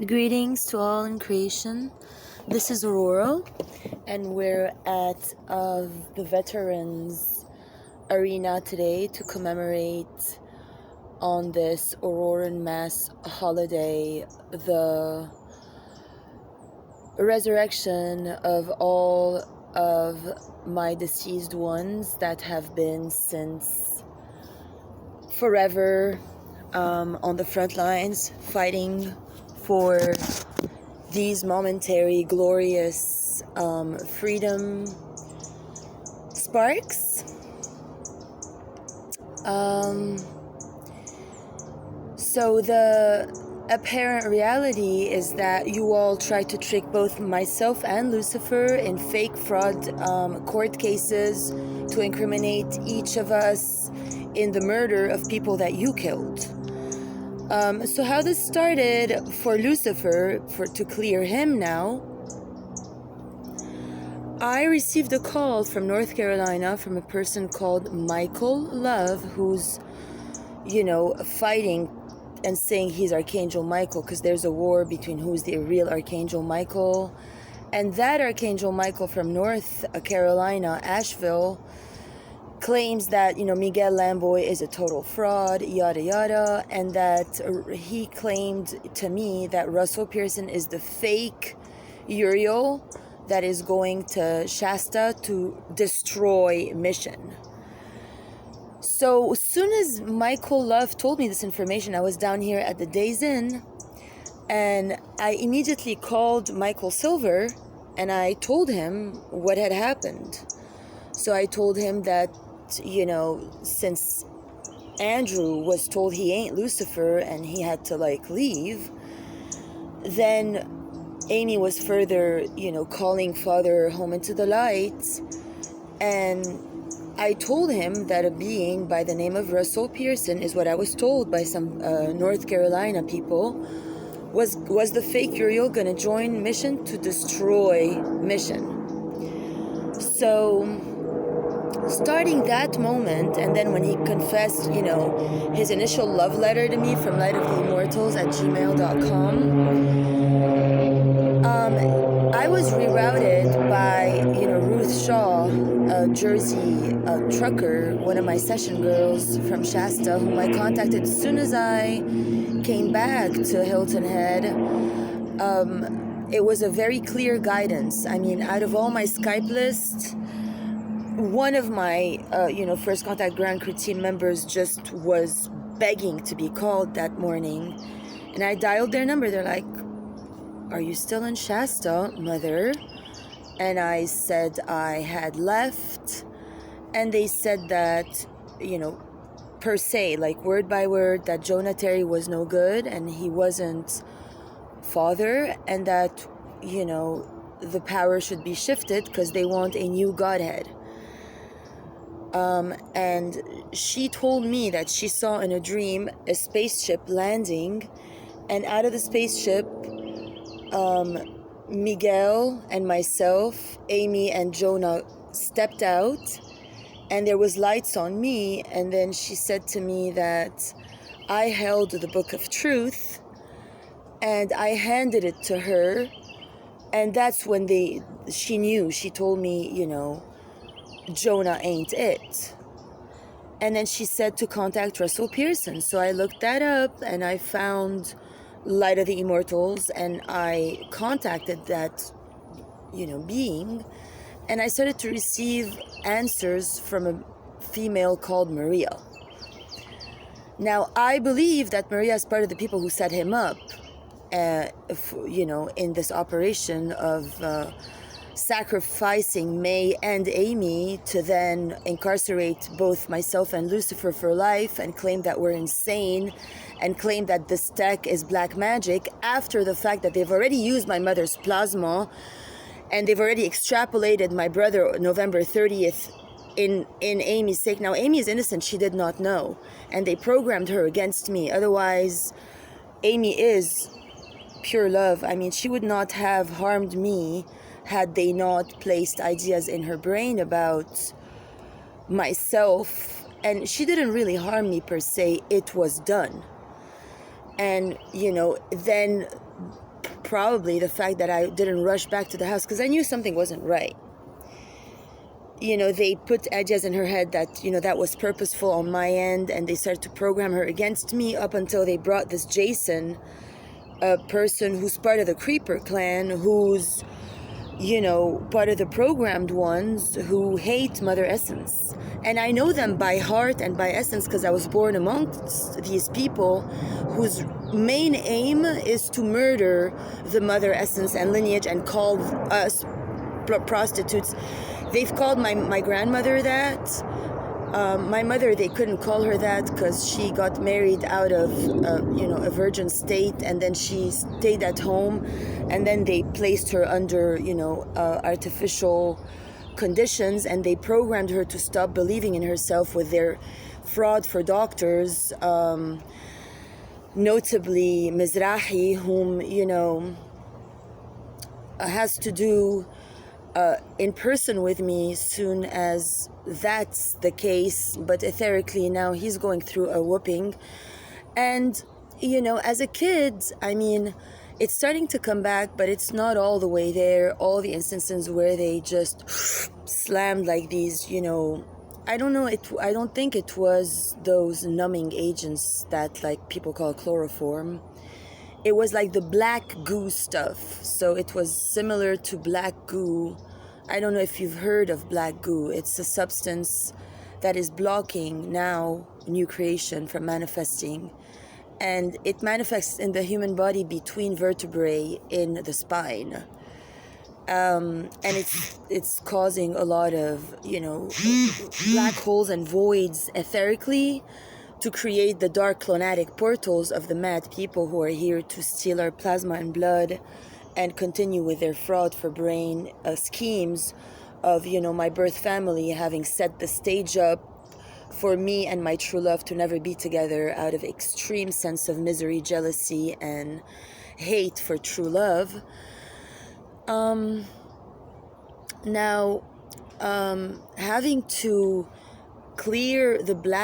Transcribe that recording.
Greetings to all in creation. This is Aurora, and we're at the Veterans Arena today to commemorate on this Auroran Mass holiday the resurrection of all of my deceased ones that have been since forever on the front lines fighting for these momentary glorious freedom sparks. So the apparent reality is that you all try to trick both myself and Lucifer in fake fraud court cases to incriminate each of us in the murder of people that you killed. So how this started for Lucifer, to clear him now, I received a call from North Carolina from a person called Michael Love, who's, fighting and saying he's Archangel Michael because there's a war between who's the real Archangel Michael. And that Archangel Michael from North Carolina, Asheville, claims that, Miguel Lamboy is a total fraud, yada yada, and that he claimed to me that Russell Pearson is the fake Uriel that is going to Shasta to destroy Mission. So as soon as Michael Love told me this information, I was down here at the Days Inn, and I immediately called Michael Silver and I told him what had happened. So I told him that, since Andrew was told he ain't Lucifer and he had to leave, then Amy was further, calling Father home into the light. And I told him that a being by the name of Russell Pearson is what I was told by some North Carolina people was the fake Uriel gonna join Mission to destroy Mission. So starting that moment, and then when he confessed, his initial love letter to me from lightoftheimmortals@gmail.com, I was rerouted by, Ruth Shaw, a Jersey trucker, one of my session girls from Shasta, whom I contacted as soon as I came back to Hilton Head. It was a very clear guidance. I mean, out of all my Skype list, one of my, First Contact Grand Crew team members just was begging to be called that morning. And I dialed their number. They're like, "Are you still in Shasta, mother?" And I said I had left. And they said that, per se, word by word, that Jonah Terry was no good and he wasn't father, and that, the power should be shifted because they want a new Godhead. And she told me that she saw in a dream a spaceship landing, and out of the spaceship, Miguel and myself, Amy and Jonah stepped out, and there was lights on me. And then she said to me that I held the book of truth, and I handed it to her, and that's when she knew. She told me, Jonah ain't it. And then she said to contact Russell Pearson. So I looked that up and I found Light of the Immortals, and I contacted that, being, and I started to receive answers from a female called Maria. Now, I believe that Maria is part of the people who set him up, in this operation of sacrificing May and Amy to then incarcerate both myself and Lucifer for life and claim that we're insane and claim that this tech is black magic after the fact that they've already used my mother's plasma and they've already extrapolated my brother November 30th in Amy's sake. Now, Amy is innocent. She did not know. And they programmed her against me. Otherwise, Amy is pure love. I mean, she would not have harmed me had they not placed ideas in her brain about myself. And she didn't really harm me per se. It was done. And, then probably the fact that I didn't rush back to the house, because I knew something wasn't right. You know, they put ideas in her head that, you know, that was purposeful on my end, and they started to program her against me up until they brought this Jason, a person who's part of the Creeper clan, who's, you know, part of the programmed ones who hate Mother Essence. And I know them by heart and by essence because I was born amongst these people whose main aim is to murder the Mother Essence and lineage and call us prostitutes. They've called my grandmother that. My mother, they couldn't call her that because she got married out of, you know, a virgin state, and then she stayed at home, and then they placed her under, you know, artificial conditions, and they programmed her to stop believing in herself with their fraud for doctors, notably Mizrahi, whom, you know, has to do in person with me soon as that's the case, but etherically now he's going through a whooping. And, you know, as a kid, I mean, it's starting to come back, but it's not all the way there. All the instances where they just slammed like these, you know, I don't know, I don't think it was those numbing agents that like people call chloroform. It was like the black goo stuff. So it was similar to black goo. I don't know if you've heard of black goo. It's a substance that is blocking now new creation from manifesting. And it manifests in the human body between vertebrae in the spine. And it's causing a lot of, you know, black holes and voids etherically, to create the dark clonatic portals of the mad people who are here to steal our plasma and blood and continue with their fraud for brain schemes of, you know, my birth family having set the stage up for me and my true love to never be together out of extreme sense of misery, jealousy, and hate for true love. Now, having to clear the black